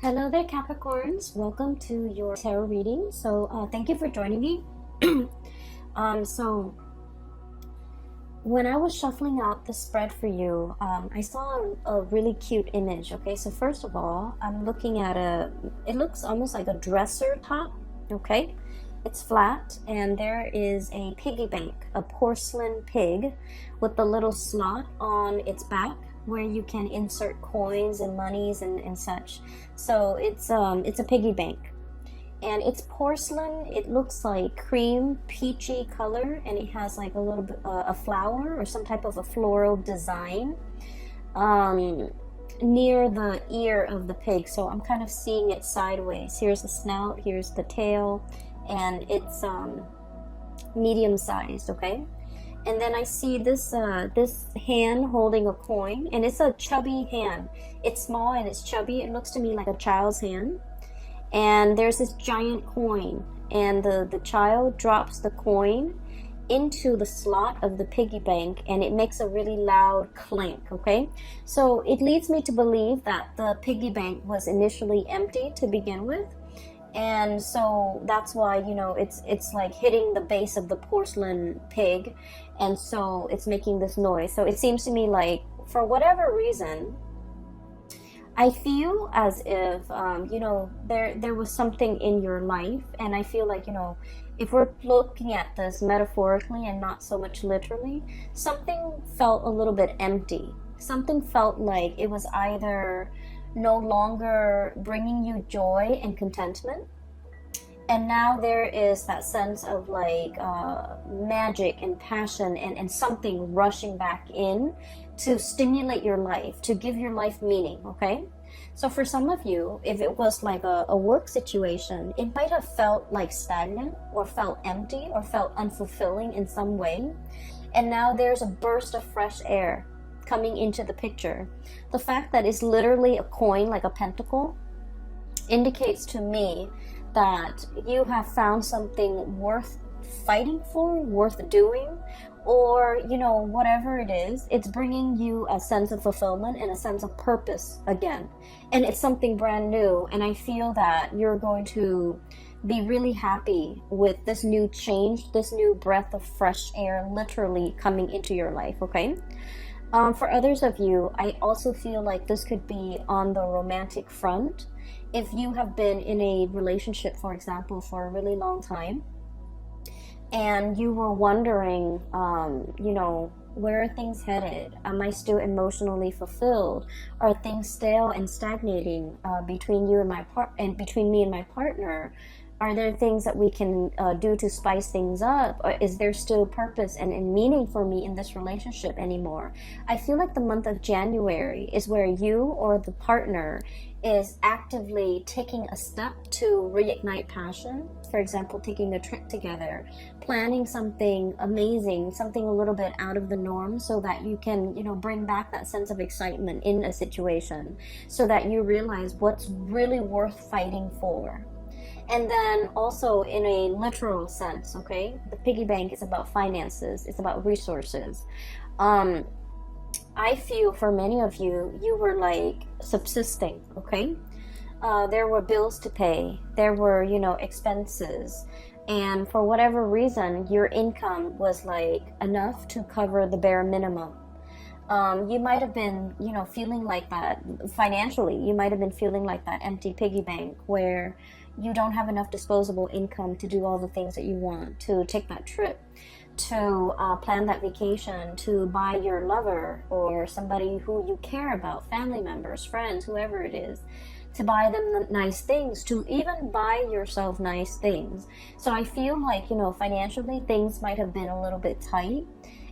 Hello there, Capricorns. Welcome to your tarot reading. Thank you for joining me. So when I was shuffling out the spread for you, I saw a really cute image. Okay, so first of all, I'm looking at it looks almost like a dresser top. Okay, it's flat, and there is a piggy bank, a porcelain pig with a little slot on its back where you can insert coins and monies and such. So it's a piggy bank, and it's porcelain. It looks like cream peachy color, and it has like a little bit a flower or some type of a floral design near the ear of the pig. So I'm kind of seeing it sideways. Here's the snout, here's the tail, and it's medium sized. Okay, and then I see this hand holding a coin, and it's a chubby hand. It's small and it's chubby. It looks to me like a child's hand. And there's this giant coin, and the child drops the coin into the slot of the piggy bank, and it makes a really loud clank. Okay, so it leads me to believe that the piggy bank was initially empty to begin with, and so that's why, you know, it's like hitting the base of the porcelain pig, and so it's making this noise. So it seems to me like, for whatever reason, I feel as if you know, there was something in your life, and I feel like, you know, if we're looking at this metaphorically and not so much literally, something felt a little bit empty. Something felt like it was either no longer bringing you joy and contentment, and now there is that sense of like magic and passion and something rushing back in to stimulate your life, to give your life meaning. Okay, so for some of you, if it was like a work situation, it might have felt like stagnant or felt empty or felt unfulfilling in some way, and now there's a burst of fresh air coming into the picture. The fact that it's literally a coin, like a pentacle, indicates to me that you have found something worth fighting for, worth doing, or, you know, whatever it is, it's bringing you a sense of fulfillment and a sense of purpose again. And it's something brand new, and I feel that you're going to be really happy with this new change, this new breath of fresh air literally coming into your life. Okay, for others of you, I also feel like this could be on the romantic front. If you have been in a relationship, for example, for a really long time, and you were wondering, you know, where are things headed? Am I still emotionally fulfilled? Are things stale and stagnating between you and between me and my partner? Are there things that we can do to spice things up? Or is there still purpose and meaning for me in this relationship anymore? I feel like the month of January is where you or the partner is actively taking a step to reignite passion. For example, taking a trip together, planning something amazing, something a little bit out of the norm, so that you can, you know, bring back that sense of excitement in a situation, so that you realize what's really worth fighting for. And then also in a literal sense, okay, the piggy bank is about finances, it's about resources. I feel for many of you, you were like subsisting. Okay, there were bills to pay, there were, you know, expenses, and for whatever reason, your income was like enough to cover the bare minimum. You might have been, you know, feeling like that financially. You might have been feeling like that empty piggy bank where you don't have enough disposable income to do all the things that you want, to take that trip, to plan that vacation, to buy your lover or somebody who you care about, family members, friends, whoever it is, to buy them nice things, to even buy yourself nice things. So I feel like, you know, financially things might have been a little bit tight.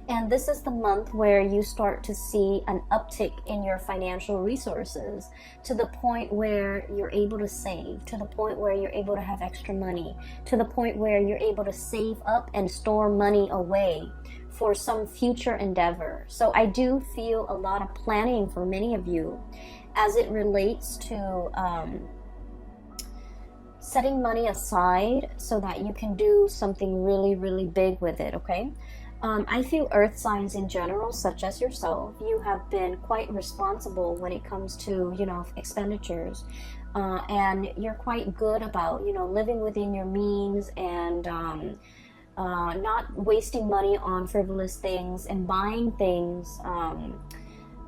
And this is the month where you start to see an uptick in your financial resources, to the point where you're able to save, to the point where you're able to have extra money, to the point where you're able to save up and store money away for some future endeavor. So I do feel a lot of planning for many of you as it relates to setting money aside so that you can do something really, really big with it. Okay, I feel earth signs in general, such as yourself, you have been quite responsible when it comes to, expenditures. And you're quite good about, living within your means and not wasting money on frivolous things and buying things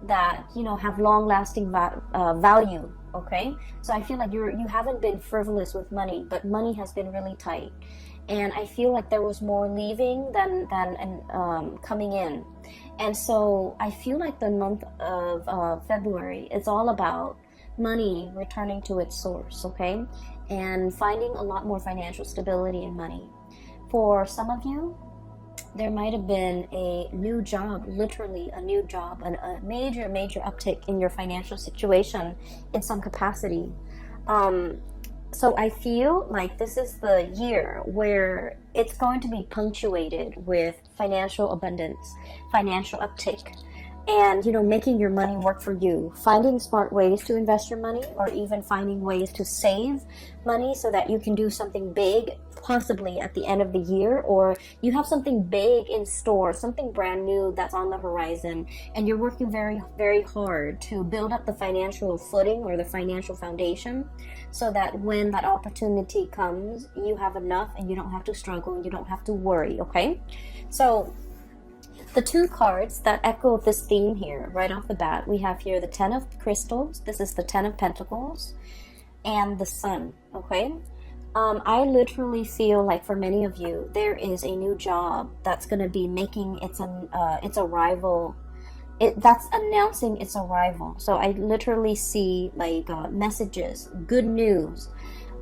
that, have long-lasting value. Okay, so I feel like you haven't been frivolous with money, but money has been really tight. And I feel like there was more leaving than coming in. And so I feel like the month of February is all about money returning to its source, okay? And finding a lot more financial stability in money. For some of you, there might have been a new job, literally a new job, and a major uptick in your financial situation in some capacity. So I feel like this is the year where it's going to be punctuated with financial abundance, financial uptick, and making your money work for you, finding smart ways to invest your money, or even finding ways to save money so that you can do something big, possibly at the end of the year, or you have something big in store, something brand new that's on the horizon, and you're working very, very hard to build up the financial footing or the financial foundation so that when that opportunity comes, you have enough and you don't have to struggle and you don't have to worry, okay? So the two cards that echo this theme here, right off the bat, we have here the Ten of Crystals, this is the Ten of Pentacles, and the Sun, okay? I literally feel like for many of you, there is a new job that's going to be making its arrival, that's announcing its arrival. So I literally see like messages, good news,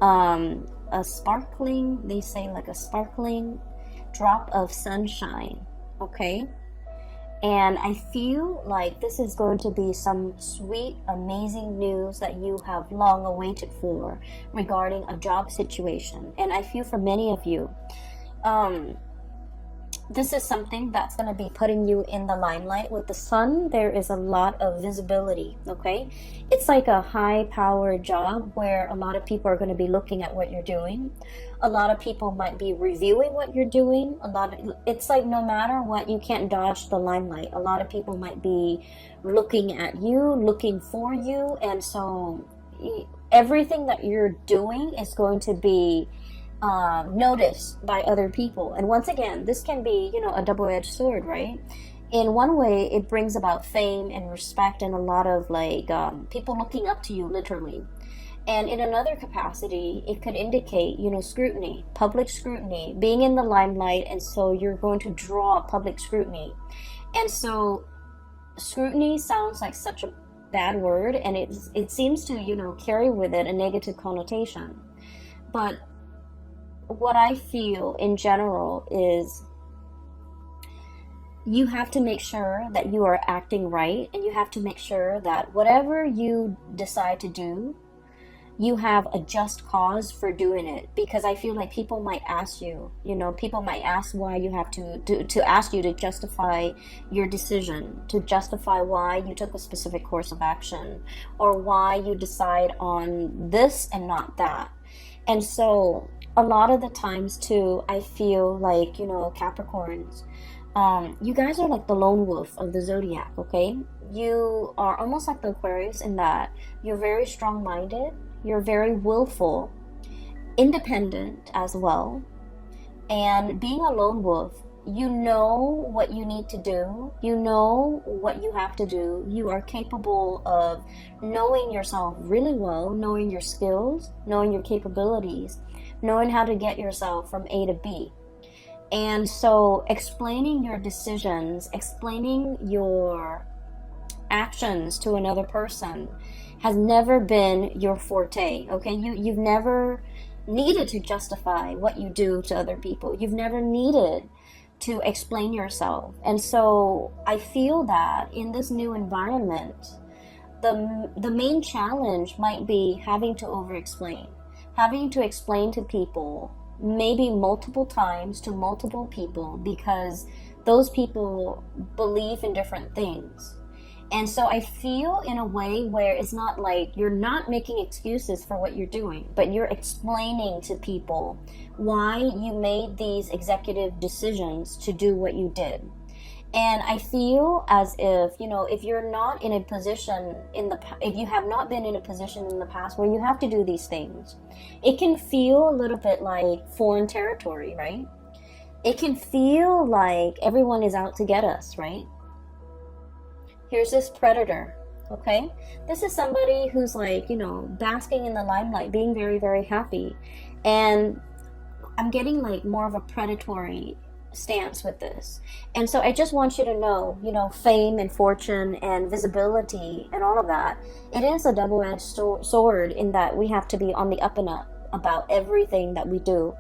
a sparkling, they say like a sparkling drop of sunshine, okay? And I feel like this is going to be some sweet, amazing news that you have long awaited for regarding a job situation. And I feel for many of you, this is something that's going to be putting you in the limelight. With the Sun, there is a lot of visibility, okay? It's like a high-powered job where a lot of people are going to be looking at what you're doing. A lot of people might be reviewing what you're doing. It's like no matter what, you can't dodge the limelight. A lot of people might be looking at you, looking for you, and so everything that you're doing is going to be noticed by other people. And once again, this can be, a double-edged sword, right? In one way, it brings about fame and respect and a lot of people looking up to you, literally. And in another capacity, it could indicate, scrutiny, public scrutiny, being in the limelight, and so you're going to draw public scrutiny. And so scrutiny sounds like such a bad word, and it seems to, carry with it a negative connotation. But what I feel in general is you have to make sure that you are acting right, and you have to make sure that whatever you decide to do, you have a just cause for doing it. Because I feel like people might ask you, people might ask why you have to ask you to justify your decision, to justify why you took a specific course of action, or why you decide on this and not that. And so a lot of the times too, I feel like, Capricorns, you guys are like the lone wolf of the zodiac, okay? You are almost like the Aquarius in that you're very strong-minded, you're very willful, independent as well, and being a lone wolf, you know what you need to do, you know what you have to do, you are capable of knowing yourself really well, knowing your skills, knowing your capabilities, knowing how to get yourself from A to B. And so explaining your decisions, explaining your actions to another person has never been your forte, okay? You've never needed to justify what you do to other people. You've never needed to explain yourself. And so I feel that in this new environment, the main challenge might be having to over-explain, having to explain to people maybe multiple times to multiple people, because those people believe in different things. And so I feel in a way where it's not like you're not making excuses for what you're doing, but you're explaining to people why you made these executive decisions to do what you did. And I feel as if, you know, if you're not in a position if you have not been in a position in the past where you have to do these things, it can feel a little bit like foreign territory, right? It can feel like everyone is out to get us, right? Here's this predator, okay? This is somebody who's like, you know, basking in the limelight, being very, very happy. And I'm getting like more of a predatory stance with this. And so I just want you to know, you know, fame and fortune and visibility and all of that, it is a double-edged sword in that we have to be on the up and up about everything that we do.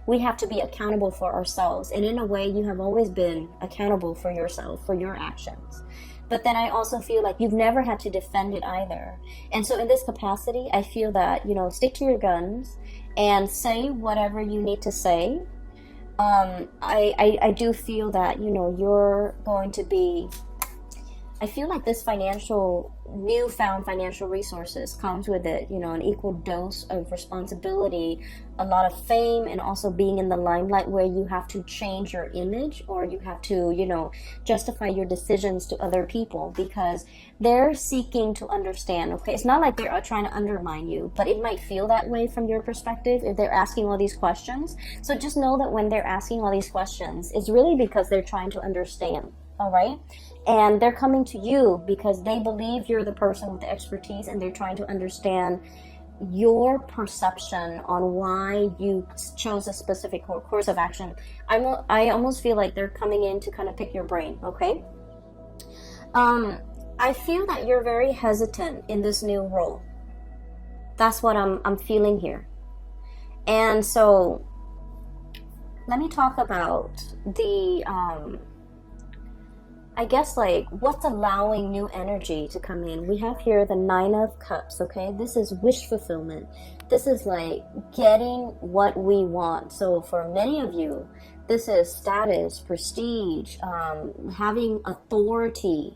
We have to be accountable for ourselves. And in a way, you have always been accountable for yourself, for your actions. But then I also feel like you've never had to defend it either. And so in this capacity, I feel that, you know, stick to your guns and say whatever you need to say. I do feel that, you know, you're going to be, I feel like this newfound financial resources comes with it, you know, an equal dose of responsibility, a lot of fame, and also being in the limelight where you have to change your image, or you have to, you know, justify your decisions to other people because they're seeking to understand, okay? It's not like they're trying to undermine you, but it might feel that way from your perspective if they're asking all these questions. So just know that when they're asking all these questions, it's really because they're trying to understand, all right? And they're coming to you because they believe you're the person with the expertise, and they're trying to understand your perception on why you chose a specific course of action. I almost feel like they're coming in to kind of pick your brain, okay? I feel that you're very hesitant in this new role. That's what I'm feeling here. And so let me talk about the I guess like what's allowing new energy to come in. We have here the 9 of Cups, okay? This is wish fulfillment. This is like getting what we want. So for many of you, this is status, prestige, having authority,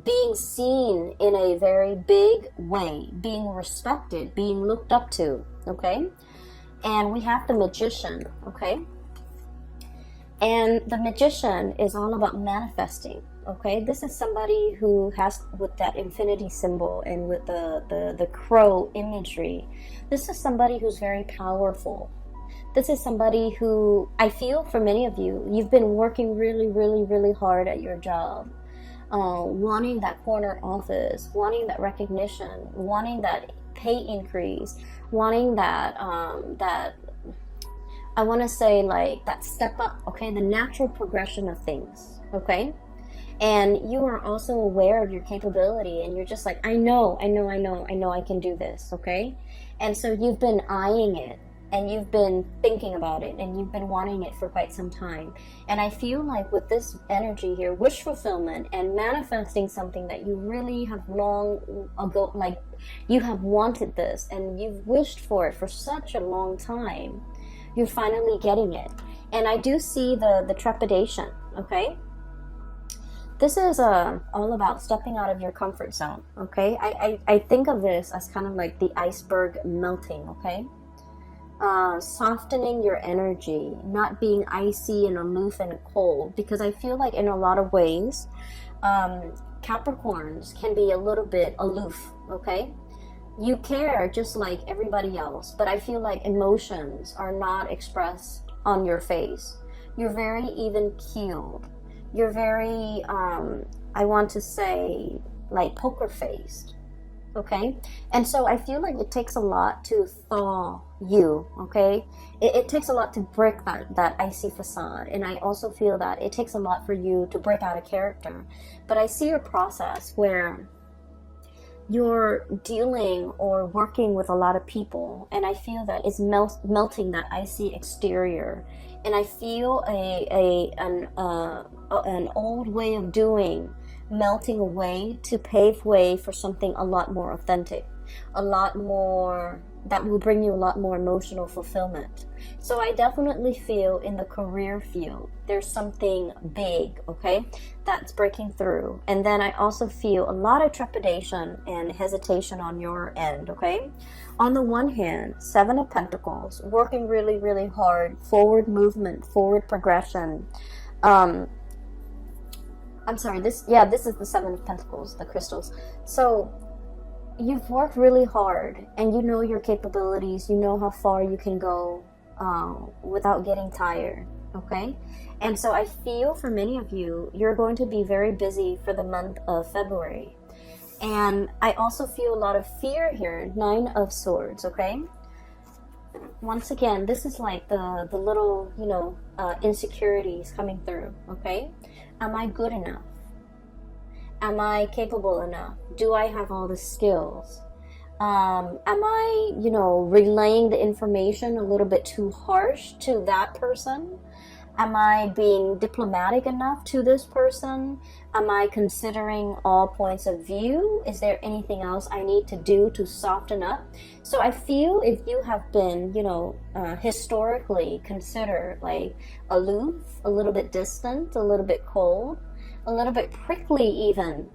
being seen in a very big way, being respected, being looked up to, okay? And we have the Magician, okay? And the Magician is all about manifesting. Okay, this is somebody who has, with that infinity symbol and with the crow imagery, this is somebody who's very powerful. This is somebody who, I feel for many of you, you've been working really, really, really hard at your job, wanting that corner office, wanting that recognition, wanting that pay increase, wanting that, I want to say like that step up, okay, the natural progression of things, okay? And you are also aware of your capability, and you're just like, I know I can do this, okay? And so you've been eyeing it, and you've been thinking about it, and you've been wanting it for quite some time. And I feel like with this energy here, wish fulfillment and manifesting something that you really have long ago, like you have wanted this and you've wished for it for such a long time, you're finally getting it. And I do see the trepidation, okay? This is all about stepping out of your comfort zone, okay? I think of this as kind of like the iceberg melting, okay? Softening your energy, not being icy and aloof and cold, because I feel like in a lot of ways, Capricorns can be a little bit aloof, okay? You care just like everybody else, but I feel like emotions are not expressed on your face. You're very even-keeled. You're very, I want to say, like poker-faced, okay? And so I feel like it takes a lot to thaw you, okay? It takes a lot to break that icy facade. And I also feel that it takes a lot for you to break out a character. But I see a process where you're dealing or working with a lot of people, and I feel that it's melting that icy exterior. And I feel an old way of doing melting away to pave way for something a lot more authentic. a lot more, that will bring you a lot more emotional fulfillment. So I definitely feel in the career field, there's something big, okay, that's breaking through. And then I also feel a lot of trepidation and hesitation on your end, okay? On the one hand, Seven of Pentacles, working really, really hard, forward movement, forward progression. I'm sorry, this is the Seven of Pentacles, the crystals. So you've worked really hard and you know your capabilities, you know how far you can go without getting tired, okay? And so I feel for many of you, you're going to be very busy for the month of February. And I also feel a lot of fear here, Nine of Swords, okay? Once again, this is like the little, insecurities coming through, okay? Am I good enough? Am I capable enough? Do I have all the skills? Am I, relaying the information a little bit too harsh to that person? Am I being diplomatic enough to this person? Am I considering all points of view? Is there anything else I need to do to soften up? So I feel if you have been, historically considered like aloof, a little bit distant, a little bit cold, a little bit prickly even,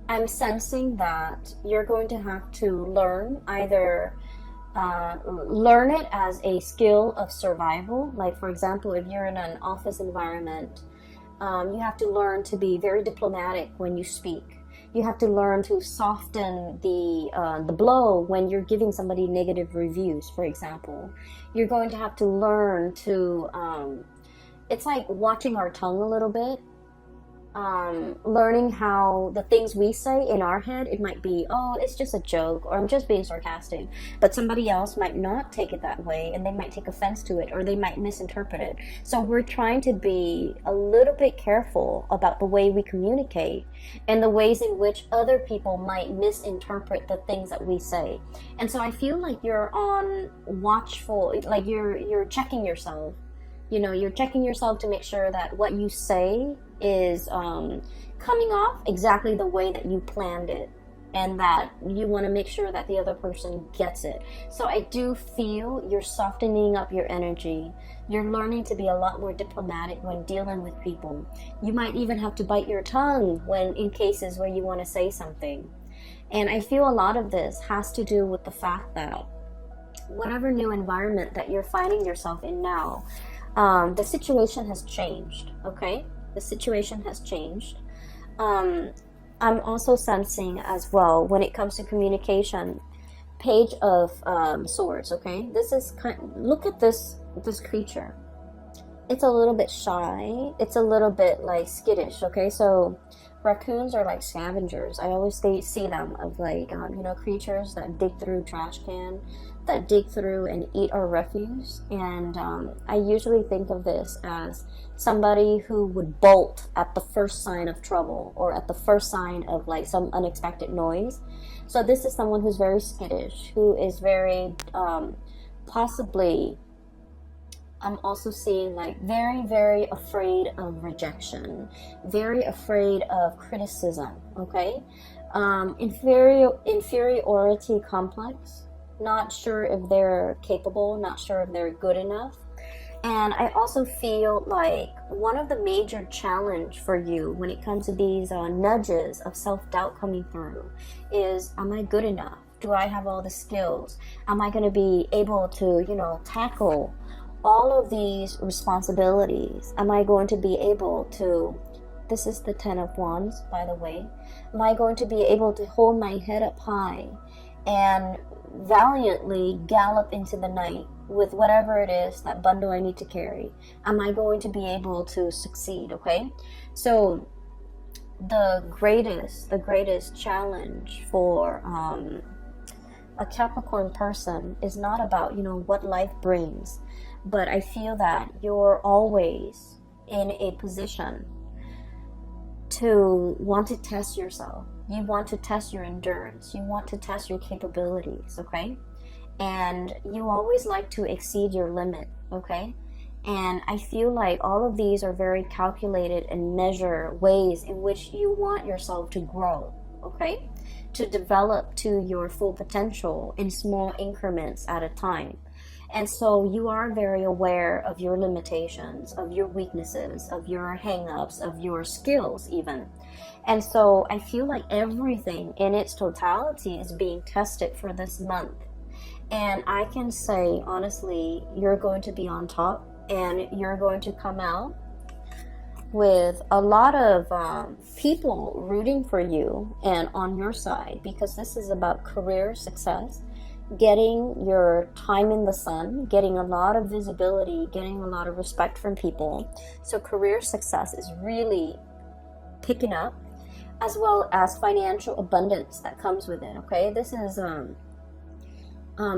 I'm sensing that you're going to have to learn either learn it as a skill of survival. Like, for example, if you're in an office environment, you have to learn to be very diplomatic when you speak. You have to learn to soften the blow when you're giving somebody negative reviews, for example. You're going to have to learn to, it's like watching our tongue a little bit. Learning how the things we say in our head, it might be, oh, it's just a joke, or I'm just being sarcastic, but somebody else might not take it that way, and they might take offense to it, or they might misinterpret it. So we're trying to be a little bit careful about the way we communicate and the ways in which other people might misinterpret the things that we say. And so I feel like you're on watchful, like you're checking yourself. You're checking yourself to make sure that what you say is coming off exactly the way that you planned it, and that you want to make sure that the other person gets it. So I do feel you're softening up your energy. You're learning to be a lot more diplomatic when dealing with people. You might even have to bite your tongue when in cases where you want to say something. And I feel a lot of this has to do with the fact that whatever new environment that you're finding yourself in now, the situation has changed, okay? The situation has changed. I'm also sensing as well, when it comes to communication, Page of Swords, okay? This is look at this creature. It's a little bit shy. It's a little bit like skittish, okay? So raccoons are like scavengers. I always see them of like, creatures that dig through trash can, that dig through and eat our refuse. And I usually think of this as somebody who would bolt at the first sign of trouble, or at the first sign of like some unexpected noise. So this is someone who's very skittish, who is very possibly, I'm also seeing like very, very afraid of rejection, very afraid of criticism, okay? Inferiority complex, not sure if they're capable, not sure if they're good enough. And I also feel like one of the major challenge for you when it comes to these nudges of self-doubt coming through is, am I good enough? Do I have all the skills? Am I going to be able to, tackle all of these responsibilities? Am I going to be able to, this is the 10 of Wands, by the way, am I going to be able to hold my head up high and valiantly gallop into the night with whatever it is, that bundle I need to carry? Am I going to be able to succeed, okay? So the greatest challenge for a Capricorn person is not about, what life brings, but I feel that you're always in a position to want to test yourself. You want to test your endurance. You want to test your capabilities, okay? And you always like to exceed your limit, okay? And I feel like all of these are very calculated and measure ways in which you want yourself to grow, okay? to develop to your full potential in small increments at a time. And so you are very aware of your limitations, of your weaknesses, of your hang-ups, of your skills even. And so I feel like everything in its totality is being tested for this month. And I can say, honestly, you're going to be on top, and you're going to come out with a lot of people rooting for you and on your side, because this is about career success, getting your time in the sun, getting a lot of visibility, getting a lot of respect from people. So career success is really picking up, as well as financial abundance that comes with it. Okay, this is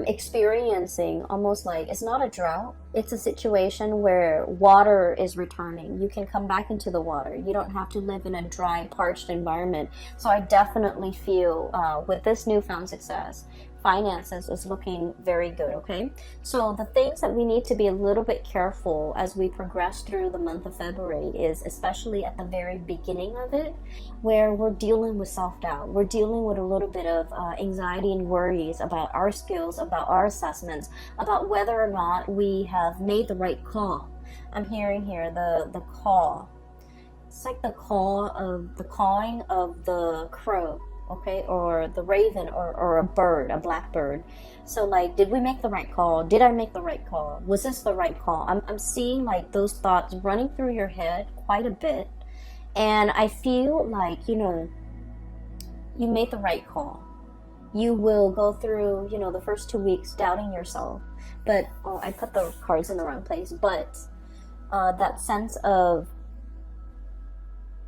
experiencing almost like, it's not a drought, it's a situation where water is returning. You can come back into the water. You don't have to live in a dry, parched environment. So I definitely feel with this newfound success, finances is looking very good. Okay, so the things that we need to be a little bit careful as we progress through the month of February is especially at the very beginning of it, where we're dealing with self-doubt. We're dealing with a little bit of anxiety and worries about our skills, about our assessments, about whether or not we have made the right call. I'm hearing here the call. It's like the cawing of the crow, okay, or the raven, or a bird, a blackbird. So like, did we make the right call? Did I make the right call? Was this the right call? I'm seeing like those thoughts running through your head quite a bit. And I feel like, you know, you made the right call. You will go through, you know, the first 2 weeks doubting yourself. But, oh, I put the cards in the wrong place. But that sense of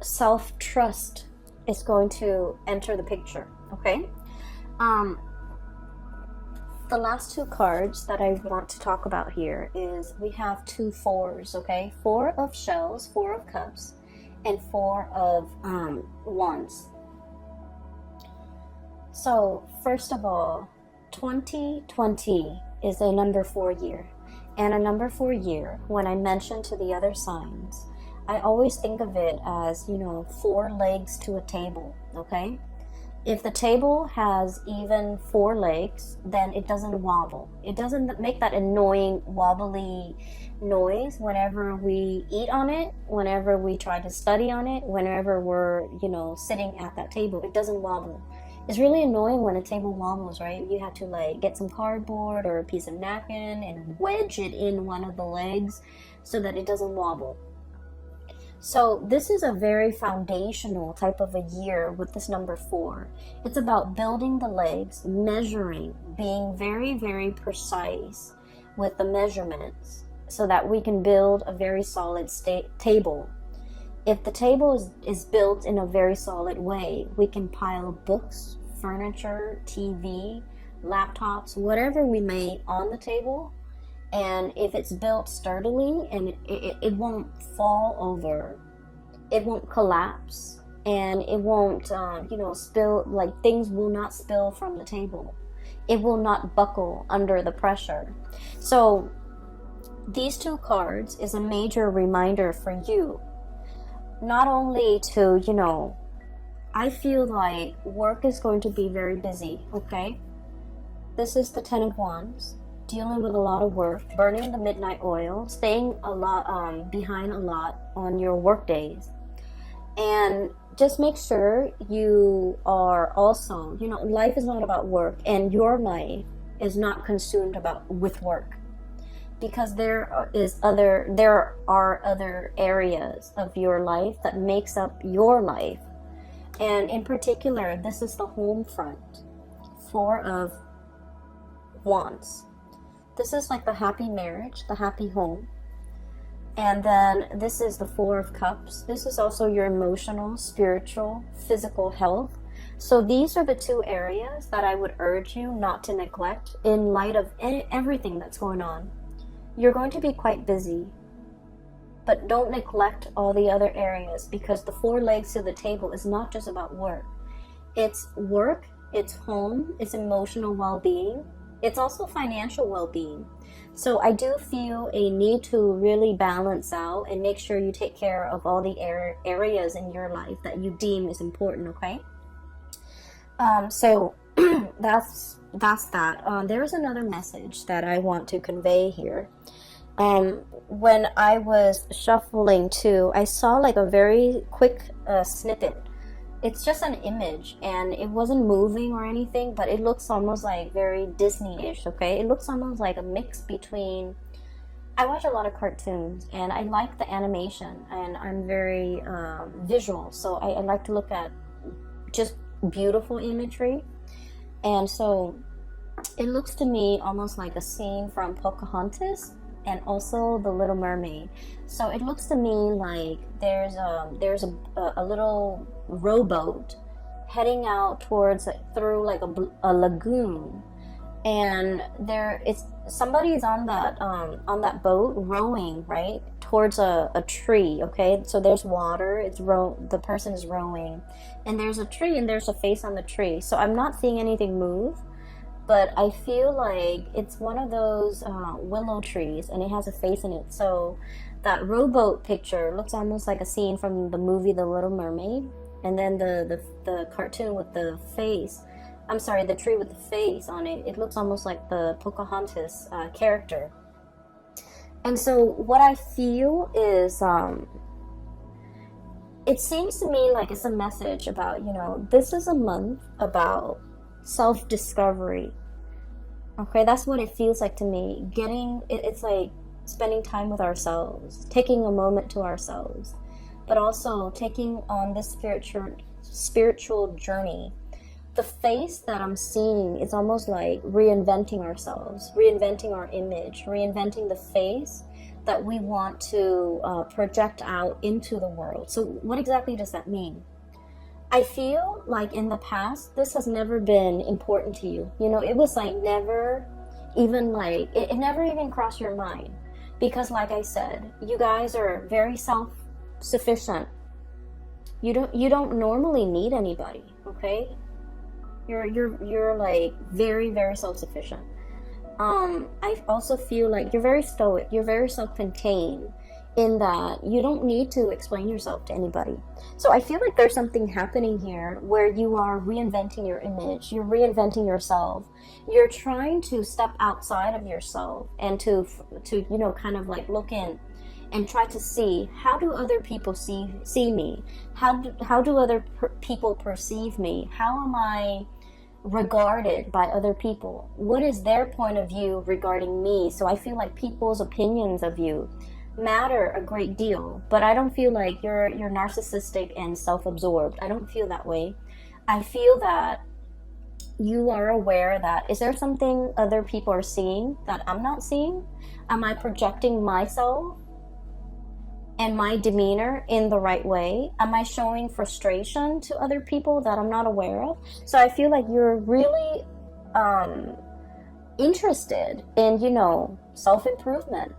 self-trust is going to enter the picture, okay? The last two cards that I want to talk about here is, we have 2 fours, okay? 4 of shells, 4 of cups, and 4 of wands. So first of all, 2020 is a number 4 year, and a number 4 year, when I mention to the other signs, I always think of it as, you know, 4 legs to a table, okay? If the table has even 4 legs, then it doesn't wobble. It doesn't make that annoying wobbly noise whenever we eat on it, whenever we try to study on it, whenever we're, you know, sitting at that table. It doesn't wobble. It's really annoying when a table wobbles, right? You have to like get some cardboard or a piece of napkin and wedge it in one of the legs so that it doesn't wobble. So this is a very foundational type of a year with this number 4. It's about building the legs, measuring, being very, very precise with the measurements so that we can build a very solid table. If the table is built in a very solid way, we can pile books, furniture, TV, laptops, whatever we may on the table. And if it's built sturdily, and it won't fall over, it won't collapse, and it won't, you know, spill, like things will not spill from the table. It will not buckle under the pressure. So these 2 cards is a major reminder for you, not only to, you know, I feel like work is going to be very busy, okay? This is the 10 of Wands. Dealing with a lot of work, burning the midnight oil, staying a lot behind a lot on your work days, and just make sure you are also, you know, life is not about work, and your life is not consumed with work, because there are other areas of your life that makes up your life, and in particular, this is the home front, 4 of Wands. This is like the happy marriage, the happy home. And then this is the 4 of Cups. This is also your emotional, spiritual, physical health. So these are the 2 areas that I would urge you not to neglect in light of everything that's going on. You're going to be quite busy, but don't neglect all the other areas, because the 4 legs to the table is not just about work. It's work, it's home, it's emotional well-being. It's also financial well-being. So I do feel a need to really balance out and make sure you take care of all the areas in your life that you deem is important, okay? So that's that. There's another message that I want to convey here. When I was shuffling too, I saw like a very quick snippet. It's just an image, and it wasn't moving or anything, but it looks almost like very Disney-ish, okay? It looks almost like a mix between... I watch a lot of cartoons, and I like the animation, and I'm very visual, so I like to look at just beautiful imagery. And so it looks to me almost like a scene from Pocahontas and also The Little Mermaid. So it looks to me like there's a little rowboat heading out towards through like a lagoon, and somebody's on that boat rowing right towards a tree. Okay, so there's water. The person is rowing, and there's a tree, and there's a face on the tree. So I'm not seeing anything move, but I feel like it's one of those willow trees, and it has a face in it. So that rowboat picture looks almost like a scene from the movie The Little Mermaid, and then the cartoon with the face. I'm sorry, the tree with the face on it. It looks almost like the Pocahontas character. And so what I feel is, it seems to me like it's a message about, this is a month about self-discovery. Okay, that's what it feels like to me. It's like spending time with ourselves, taking a moment to ourselves, but also taking on this spiritual journey. The face that I'm seeing is almost like reinventing ourselves, reinventing our image, reinventing the face that we want to project out into the world. So what exactly does that mean? I feel like in the past, this has never been important to you. It was like never even like, it never even crossed your mind. Because like I said, you guys are very self-sufficient. You don't normally need anybody, okay? You're like very, very self-sufficient. I also feel like you're very stoic. You're very self-contained in that you don't need to explain yourself to anybody. So I feel like there's something happening here where you are reinventing your image. You're reinventing yourself. You're trying to step outside of yourself and to kind of like look in and try to see, how do other people see me? How do other people perceive me? How am I regarded by other people? What is their point of view regarding me? So I feel like people's opinions of you matter a great deal, but I don't feel like you're narcissistic and self-absorbed. I don't feel that way. I feel that you are aware that, is there something other people are seeing that I'm not seeing? Am I projecting myself and my demeanor in the right way? Am I showing frustration to other people that I'm not aware of? So I feel like you're really interested in, self-improvement,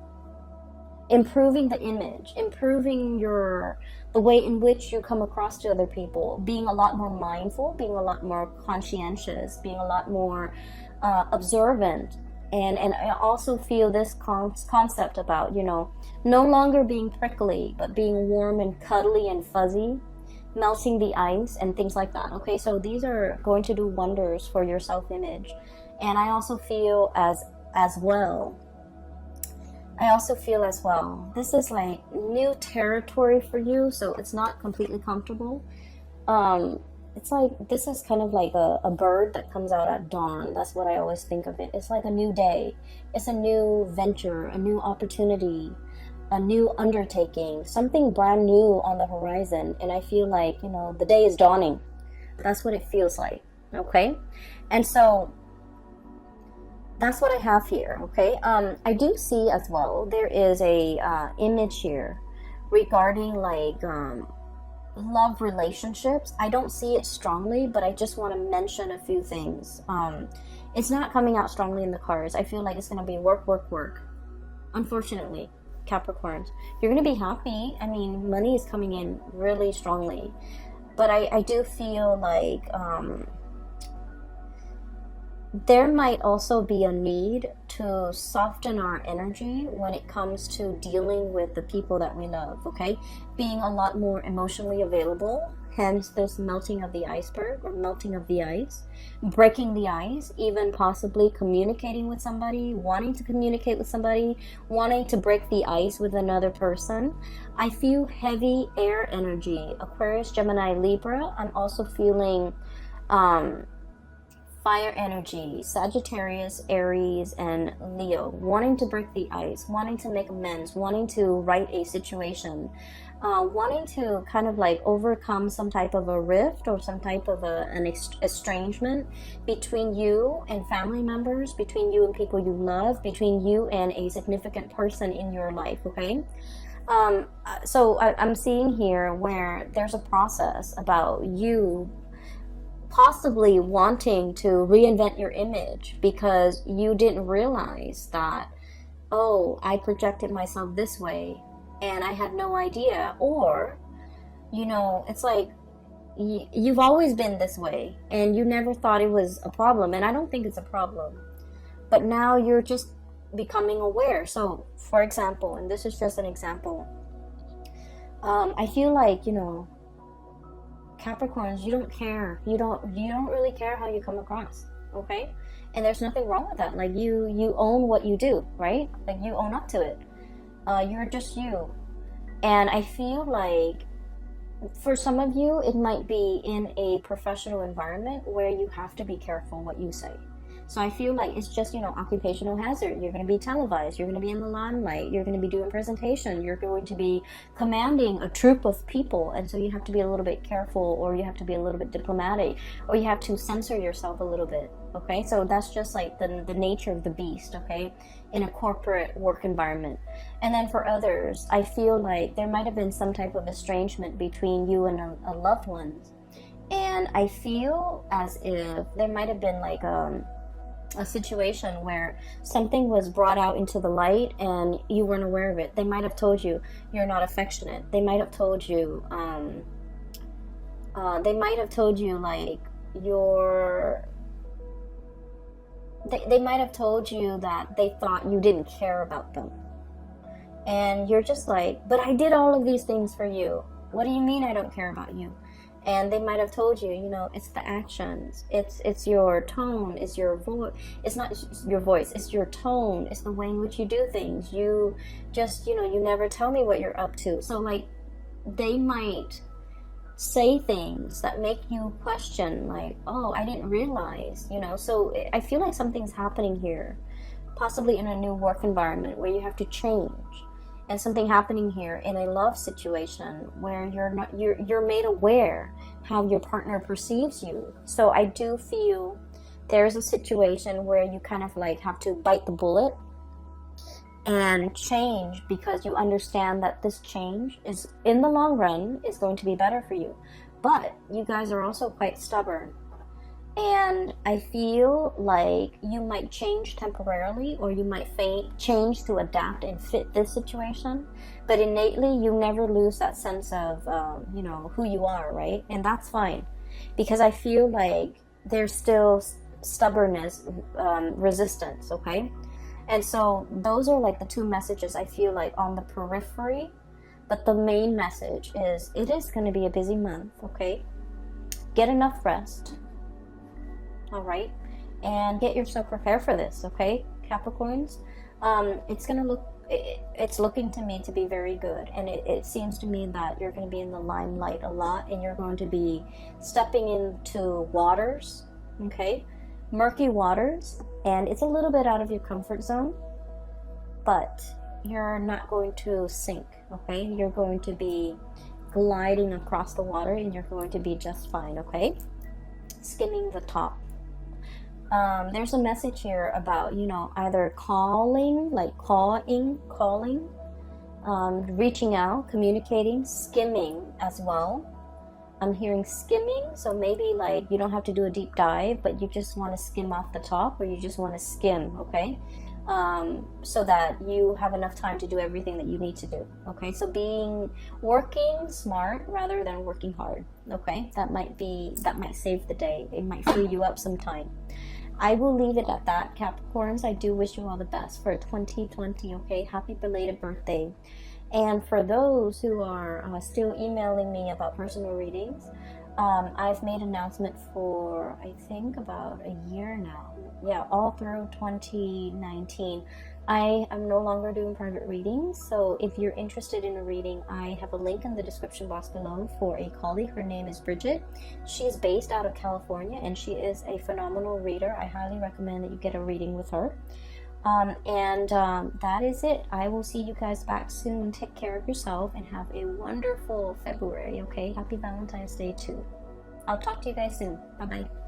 improving the image, improving the way in which you come across to other people, being a lot more mindful, being a lot more conscientious, being a lot more observant. And I also feel this concept about, no longer being prickly, but being warm and cuddly and fuzzy, melting the ice and things like that. Okay, so these are going to do wonders for your self-image. And I also feel as well, this is like new territory for you, so it's not completely comfortable. It's like, this is kind of like a bird that comes out at dawn. That's what I always think of it. It's like a new day. It's a new venture, a new opportunity, a new undertaking, something brand new on the horizon. And I feel like, the day is dawning. That's what it feels like, okay? And so that's what I have here, okay? I do see as well, there is a image here regarding like love relationships. I don't see it strongly, but I just want to mention a few things. It's not coming out strongly in the cards. I feel like it's going to be work, work, work. Unfortunately, Capricorns, you're going to be happy. I mean, money is coming in really strongly, but I do feel like there might also be a need to soften our energy when it comes to dealing with the people that we love, okay? Being a lot more emotionally available, hence this melting of the iceberg or melting of the ice, breaking the ice, even possibly communicating with somebody, wanting to communicate with somebody, wanting to break the ice with another person. I feel heavy air energy, Aquarius, Gemini, Libra. I'm also feeling fire energy, Sagittarius, Aries, and Leo, wanting to break the ice, wanting to make amends, wanting to right a situation, wanting to kind of like overcome some type of a rift or some type of an estrangement between you and family members, between you and people you love, between you and a significant person in your life, okay? So I'm seeing here where there's a process about you possibly wanting to reinvent your image because you didn't realize that, oh, I projected myself this way and I had no idea. Or, you know, it's like you've always been this way and you never thought it was a problem. And I don't think it's a problem, but now you're just becoming aware. So for example, and this is just an example, I feel like, you know, Capricorns, you don't care. You don't really care how you come across, okay? And there's nothing wrong with that. Like you own what you do, right? Like you own up to it. You're just you. And I feel like for some of you, it might be in a professional environment where you have to be careful what you say. So I feel like it's just, you know, occupational hazard. You're going to be televised. You're going to be in the limelight. You're going to be doing presentation. You're going to be commanding a troop of people. And so you have to be a little bit careful, or you have to be a little bit diplomatic, or you have to censor yourself a little bit. Okay. So that's just like the nature of the beast. Okay. In a corporate work environment. And then for others, I feel like there might have been some type of estrangement between you and a loved one. And I feel as if there might have been like a situation where something was brought out into the light and you weren't aware of it. They might have told you you're not affectionate. They might have told you like they might have told you that they thought you didn't care about them. And you're just like, but I did all of these things for you. What do you mean I don't care about you? And they might have told you, you know, it's the actions, it's your tone, it's your voice, it's not your voice, it's your tone, it's the way in which you do things. You just, you know, you never tell me what you're up to. So like, they might say things that make you question, like, oh, I didn't realize, you know. So I feel like something's happening here, possibly in a new work environment where you have to change. And something happening here in a love situation where you're made aware how your partner perceives you. So I do feel there's a situation where you kind of like have to bite the bullet and change, because you understand that this change is, in the long run, is going to be better for you. But you guys are also quite stubborn. And I feel like you might change temporarily, or you might change to adapt and fit this situation. But innately, you never lose that sense of, you know, who you are, right? And that's fine. Because I feel like there's still stubbornness, resistance, okay? And so those are like the two messages I feel like on the periphery. But the main message is, it is going to be a busy month, okay? Get enough rest. All right, and get yourself prepared for this, okay, Capricorns? It's looking to me to be very good, and it seems to me that you're going to be in the limelight a lot, and you're going to be stepping into waters, okay, murky waters, and it's a little bit out of your comfort zone, but you're not going to sink, okay? You're going to be gliding across the water, and you're going to be just fine, okay? Skimming the top. There's a message here about, you know, either calling, like calling, reaching out, communicating, skimming as well. I'm hearing skimming, so maybe like you don't have to do a deep dive, but you just want to skim off the top, or you just want to skim, okay? So that you have enough time to do everything that you need to do, okay? So working smart rather than working hard, okay? That might save the day. It might free you up some time. I will leave it at that, Capricorns. I do wish you all the best for 2020, okay? Happy belated birthday. And for those who are still emailing me about personal readings, I've made an announcement for, I think, about a year now. Yeah, all through 2019. I am no longer doing private readings, so if you're interested in a reading, I have a link in the description box below for a colleague. Her name is Bridget. She's based out of California, and she is a phenomenal reader. I highly recommend that you get a reading with her. That is it. I will see you guys back soon. Take care of yourself and have a wonderful February, okay? Happy Valentine's Day too. I'll talk to you guys soon. Bye-bye.